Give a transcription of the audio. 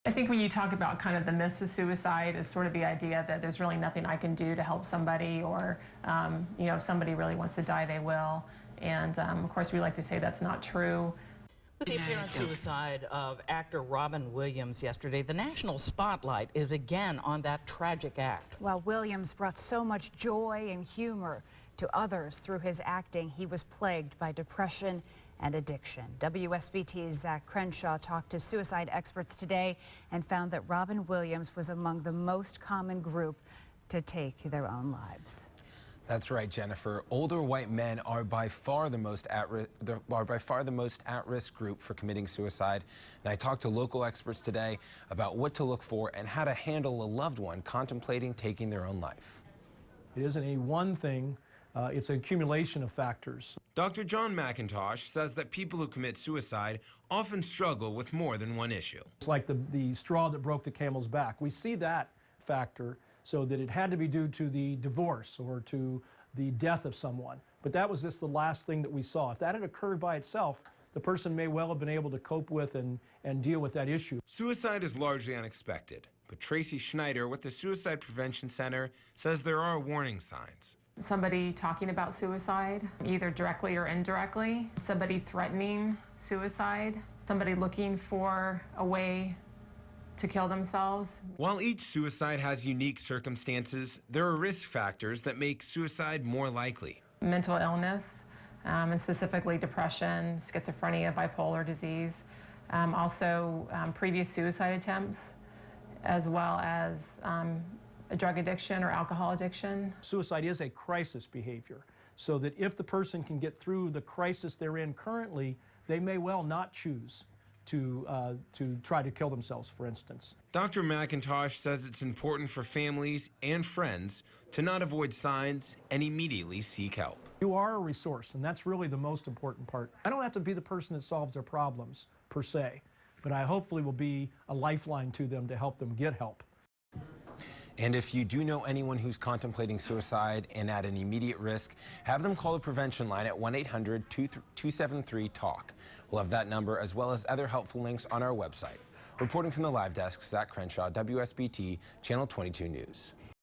I think when you talk about kind of the myths of suicide is sort of the idea that there's really nothing I can do to help somebody, or if somebody really wants to die, they will. And of course, we like to say that's not true. With the apparent suicide of actor Robin Williams yesterday, the national spotlight is again on that tragic act. While Williams brought so much joy and humor to others through his acting, he was plagued by depression and addiction. WSBT's Zach Crenshaw talked to suicide experts today and found that Robin Williams was among the most common group to take their own lives. That's right, Jennifer. Older white men are by far the most at-risk group for committing suicide. And I talked to local experts today about what to look for and how to handle a loved one contemplating taking their own life. It isn't any one thing. It's an accumulation of factors. Dr. John McIntosh says that people who commit suicide often struggle with more than one issue. It's like the straw that broke the camel's back. We see that factor, so that it had to be due to the divorce or to the death of someone. But that was just the last thing that we saw. If that had occurred by itself, the person may well have been able to cope with and deal with that issue. Suicide is largely unexpected, but Tracy Schneider with the Suicide Prevention Center says there are warning signs. Somebody talking about suicide, either directly or indirectly, somebody threatening suicide, somebody looking for a way to kill themselves. While each suicide has unique circumstances, there are risk factors that make suicide more likely. Mental illness, and specifically depression, schizophrenia, bipolar disease, also previous suicide attempts, as well as a drug addiction or alcohol addiction. Suicide is a crisis behavior, so that if the person can get through the crisis they're in currently, they may well not choose to try to kill themselves, for instance. Dr. McIntosh says it's important for families and friends to not avoid signs and immediately seek help. You are a resource, and that's really the most important part. I don't have to be the person that solves their problems, per se, but I hopefully will be a lifeline to them to help them get help. And if you do know anyone who's contemplating suicide and at an immediate risk, have them call the prevention line at 1-800-273-TALK. We'll have that number as well as other helpful links on our website. Reporting from the live desk, Zach Crenshaw, WSBT, Channel 22 News.